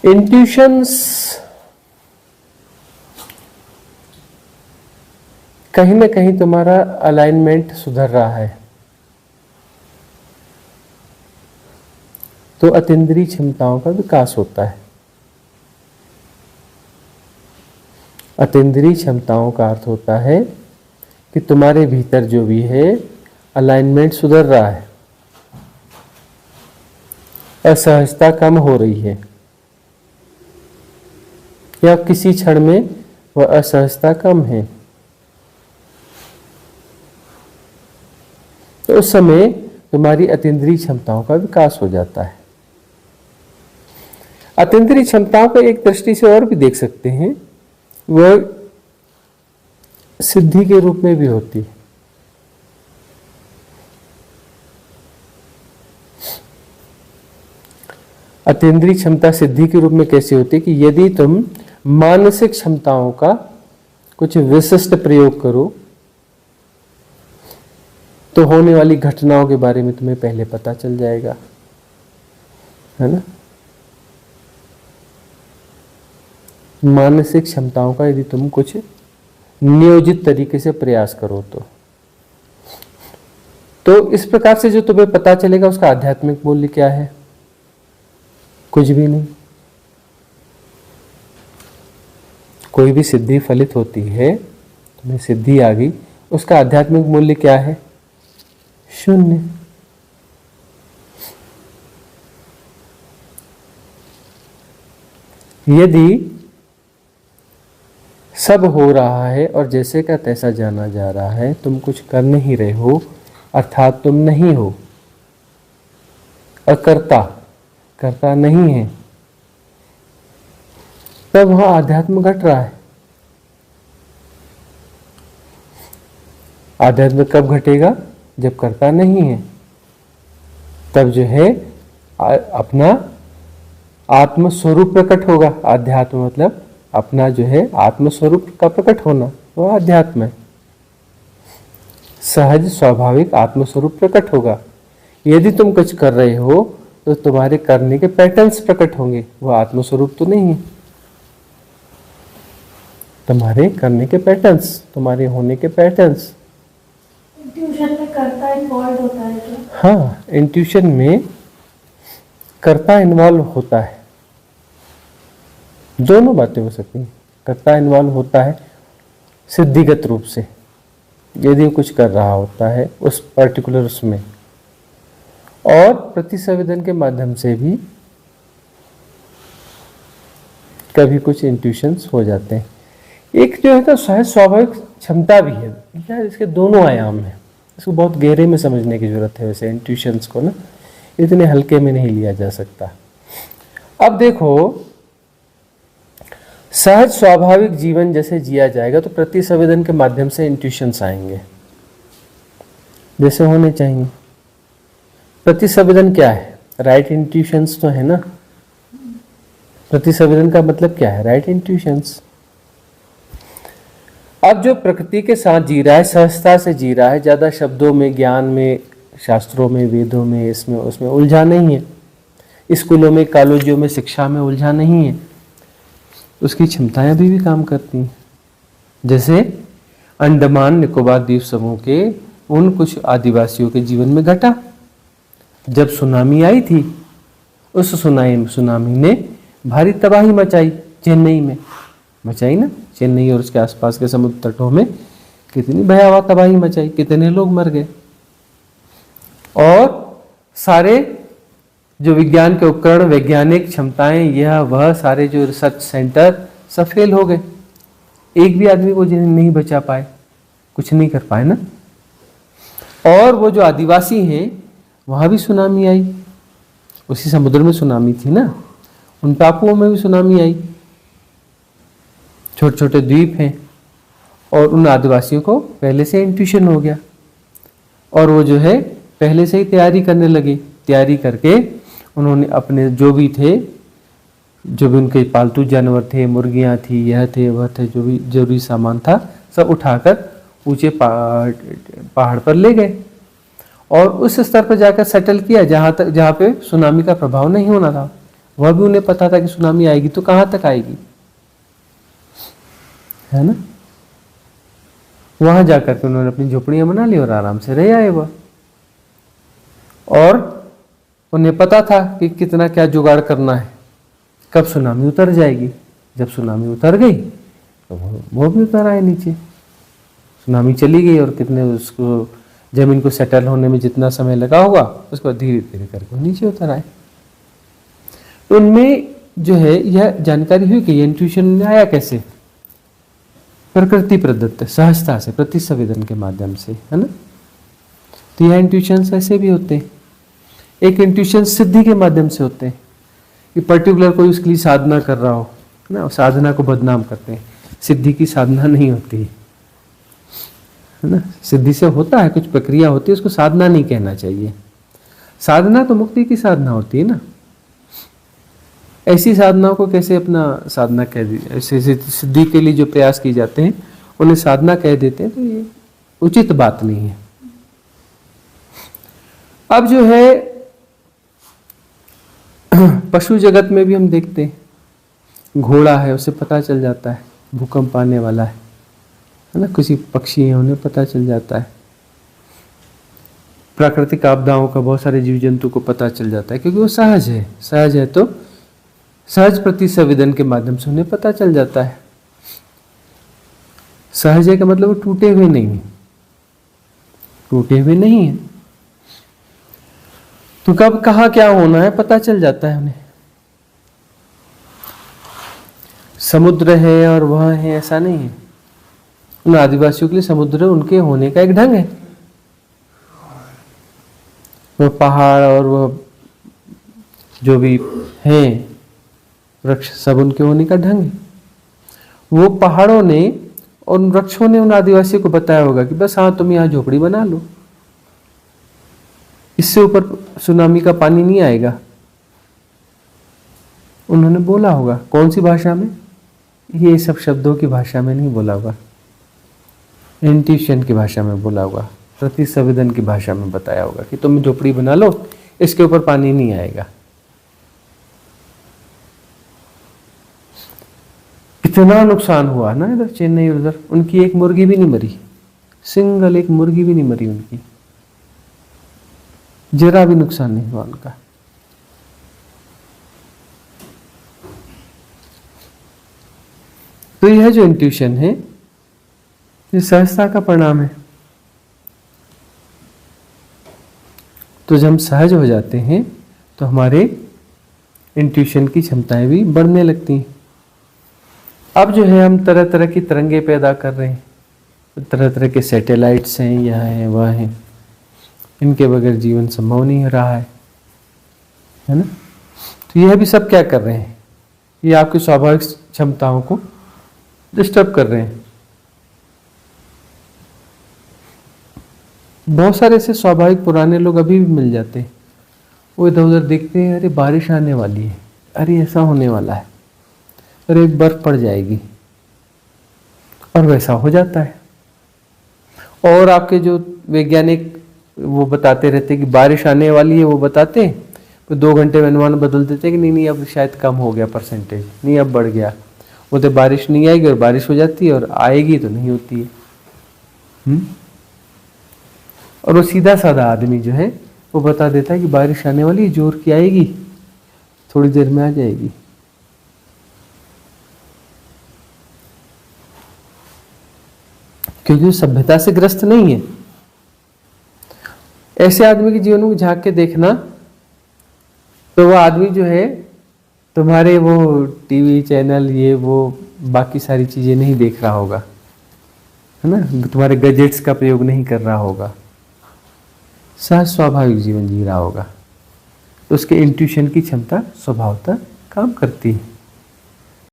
Intuitions कहीं ना कहीं तुम्हारा अलाइनमेंट सुधर रहा है, तो अतीन्द्रिय क्षमताओं का विकास होता है। अतीन्द्रिय क्षमताओं का अर्थ होता है कि तुम्हारे भीतर जो भी है अलाइनमेंट सुधर रहा है, असहजता कम हो रही है, या किसी क्षण में वह असहजता कम है, तो उस समय तुम्हारी अतीन्द्रिय क्षमताओं का विकास हो जाता है। अतीन्द्रिय क्षमताओं को एक दृष्टि से और भी देख सकते हैं, वह सिद्धि के रूप में भी होती है। अतीन्द्रिय क्षमता सिद्धि के रूप में कैसे होती है कि यदि तुम मानसिक क्षमताओं का कुछ विशिष्ट प्रयोग करो तो होने वाली घटनाओं के बारे में तुम्हें पहले पता चल जाएगा, है ना। मानसिक क्षमताओं का यदि तुम कुछ नियोजित तरीके से प्रयास करो तो इस प्रकार से जो तुम्हें पता चलेगा उसका आध्यात्मिक मूल्य क्या है, कुछ भी नहीं। कोई भी सिद्धि फलित होती है, तुम्हें सिद्धि आ गई, उसका आध्यात्मिक मूल्य क्या है, शून्य। यदि सब हो रहा है और जैसे का तैसा जाना जा रहा है, तुम कुछ कर नहीं रहे हो, अर्थात तुम नहीं हो, अकर्ता, कर्ता नहीं है, तब वहां आध्यात्म घट रहा है। आध्यात्म कब घटेगा, जब कर्ता नहीं है, तब जो है अपना आत्मस्वरूप प्रकट होगा। आध्यात्म मतलब अपना जो है आत्मस्वरूप का प्रकट होना, वो आध्यात्म है। सहज स्वाभाविक आत्मस्वरूप प्रकट होगा। यदि तुम कुछ कर रहे हो तो तुम्हारे करने के पैटर्न्स प्रकट होंगे, वो आत्मस्वरूप तो नहीं है। तुम्हारे करने के पैटर्न्स, तुम्हारे होने के पैटर्न्स। इंट्यूशन में कर्ता इन्वॉल्व होता है क्या? हाँ, इंट्यूशन में कर्ता इन्वॉल्व होता है। दोनों बातें हो सकती हैं। कर्ता इन्वॉल्व होता है सिद्धिगत रूप से, यदि वो कुछ कर रहा होता है उस पर्टिकुलर उसमें, और प्रतिसंवेदन के माध्यम से भी कभी कुछ इंट्यूशंस हो जाते हैं। एक जो है तो सहज स्वाभाविक क्षमता भी है, यार इसके दोनों आयाम हैं। इसको बहुत गहरे में समझने की जरूरत है। वैसे इंट्यूशंस को ना इतने हल्के में नहीं लिया जा सकता। अब देखो, सहज स्वाभाविक जीवन जैसे जिया जाएगा तो प्रतिसंवेदन के माध्यम से इंट्यूशंस आएंगे जैसे होने चाहिए। प्रतिसंवेदन क्या है, राइट इंट्यूशंस तो है ना। प्रतिसंवेदन का मतलब क्या है, राइट इंट्यूशंस। अब जो प्रकृति के साथ जी रहा है, सहजता से जी रहा है, ज्यादा शब्दों में, ज्ञान में, शास्त्रों में, वेदों में, इसमें उसमें उलझा नहीं है, स्कूलों में, कॉलेजों में, शिक्षा में उलझा नहीं है, उसकी क्षमताएं अभी भी काम करती हैं। जैसे अंडमान निकोबार द्वीप समूह के उन कुछ आदिवासियों के जीवन में घटा। जब सुनामी आई थी, उस सुनामी ने भारी तबाही मचाई। चेन्नई में मचाई ना, चेन्नई और उसके आसपास के समुद्र तटों में कितनी भयावह तबाही मचाई, कितने लोग मर गए। और सारे जो विज्ञान के उपकरण, वैज्ञानिक क्षमताएं, यह वह सारे जो रिसर्च सेंटर सब फेल हो गए। एक भी आदमी को जिन्हें नहीं बचा पाए, कुछ नहीं कर पाए ना। और वो जो आदिवासी हैं, वहां भी सुनामी आई, उसी समुद्र में सुनामी थी ना, उन टापुओं में भी सुनामी आई। छोटे छोटे द्वीप हैं, और उन आदिवासियों को पहले से इंट्यूशन हो गया, और वो जो है पहले से ही तैयारी करने लगे। तैयारी करके उन्होंने अपने जो भी उनके पालतू जानवर थे, मुर्गियां थी, यह थे वह थे, जो भी जरूरी सामान था, सब उठाकर ऊंचे पहाड़ पर ले गए और उस स्तर पर जाकर सेटल किया जहां पे सुनामी का प्रभाव नहीं होना था। वह भी उन्हें पता था कि सुनामी आएगी, तो कहाँ तक आएगी, है ना। वहां जाकर के उन्होंने अपनी झोपड़ियां बना ली और आराम से रह आए वह। और उन्हें पता था कि कितना क्या जुगाड़ करना है, कब सुनामी उतर जाएगी। जब सुनामी उतर गई तो वो भी उतर आए नीचे। सुनामी चली गई और कितने उसको जमीन को सेटल होने में जितना समय लगा होगा, उसके बाद धीरे धीरे करके वो नीचे उतर आए। तो उनमें जो है यह जानकारी हुई कि ये इंट्यूशन आया कैसे, प्रकृति प्रदत्त, सहजता से, प्रतिसंवेदन के माध्यम से, है ना। तो यह इंट्यूशन ऐसे भी होते हैं। एक इंट्यूशन सिद्धि के माध्यम से होते हैं कि पर्टिकुलर कोई उसके लिए साधना कर रहा हो ना, साधना को बदनाम करते हैं। सिद्धि की साधना नहीं होती है ना। सिद्धि से होता है, कुछ प्रक्रिया होती है, उसको साधना नहीं कहना चाहिए। साधना तो मुक्ति की साधना होती है ना। ऐसी साधनाओं को कैसे अपना साधना कह दी, ऐसे सिद्धि के लिए जो प्रयास किए जाते हैं उन्हें साधना कह देते हैं, तो ये उचित बात नहीं है। अब जो है पशु जगत में भी हम देखते हैं, घोड़ा है उसे पता चल जाता है भूकंप आने वाला है ना। किसी पक्षी है उन्हें पता चल जाता है। प्राकृतिक आपदाओं का बहुत सारे जीव जंतु को पता चल जाता है, क्योंकि वो सहज है। सहज है तो सहज प्रतिसंवेदन के माध्यम से उन्हें पता चल जाता है। सहज है का मतलब वो टूटे हुए नहीं है, टूटे हुए नहीं है तो कब कहाँ क्या होना है पता चल जाता है उन्हें। समुद्र है और वह है ऐसा नहीं है। उन आदिवासियों के लिए समुद्र उनके होने का एक ढंग है। वह पहाड़ और वह जो भी है वृक्ष सब उनके होने का ढंग है। वो पहाड़ों ने और उन वृक्षों ने उन आदिवासियों को बताया होगा कि बस हाँ तुम यहाँ झोपड़ी बना लो, इससे ऊपर सुनामी का पानी नहीं आएगा। उन्होंने बोला होगा, कौन सी भाषा में, ये सब शब्दों की भाषा में नहीं बोला होगा, इंट्यूशन की भाषा में बोला होगा, प्रतिसंवेदन की भाषा में बताया होगा कि तुम झोपड़ी बना लो, इसके ऊपर पानी नहीं आएगा। इतना नुकसान हुआ ना इधर चेन्नई और उधर, उनकी एक मुर्गी भी नहीं मरी, सिंगल एक मुर्गी भी नहीं मरी उनकी, जरा भी नुकसान नहीं हुआ उनका। तो यह जो इंट्यूशन है ये सहजता का परिणाम है। तो जब हम सहज हो जाते हैं तो हमारे इंट्यूशन की क्षमताएं भी बढ़ने लगती हैं। अब जो है हम तरह तरह की तरंगे पैदा कर रहे हैं, तरह तरह के सैटेलाइट्स हैं, यह हैं वह हैं, इनके बगैर जीवन संभव नहीं हो रहा है ना। तो यह भी सब क्या कर रहे हैं, ये आपकी स्वाभाविक क्षमताओं को डिस्टर्ब कर रहे हैं। बहुत सारे ऐसे स्वाभाविक पुराने लोग अभी भी मिल जाते हैं, वो इधर उधर देखते हैं, अरे बारिश आने वाली है, अरे ऐसा होने वाला है, अरे बर्फ पड़ जाएगी, और वैसा हो जाता है। और आपके जो वैज्ञानिक वो बताते रहते कि बारिश आने वाली है, वो बताते हैं, तो 2 घंटे में अनुमान बदल देते कि नहीं नहीं अब शायद कम हो गया परसेंटेज, नहीं अब बढ़ गया। वो तो बारिश नहीं आएगी और बारिश हो जाती है, और आएगी तो नहीं होती है। और वो सीधा साधा आदमी जो है वो बता देता है कि बारिश आने वाली है, जोर की आएगी, थोड़ी देर में आ जाएगी। क्योंकि वो सभ्यता से ग्रस्त नहीं है। ऐसे आदमी के जीवन में झांक के देखना तो वो आदमी जो है तुम्हारे वो टीवी चैनल ये वो बाकी सारी चीजें नहीं देख रहा होगा, है ना, तुम्हारे गैजेट्स का प्रयोग नहीं कर रहा होगा, सहज स्वाभाविक जीवन जी रहा होगा। तो उसके इंट्यूशन की क्षमता स्वभावतः काम करती है।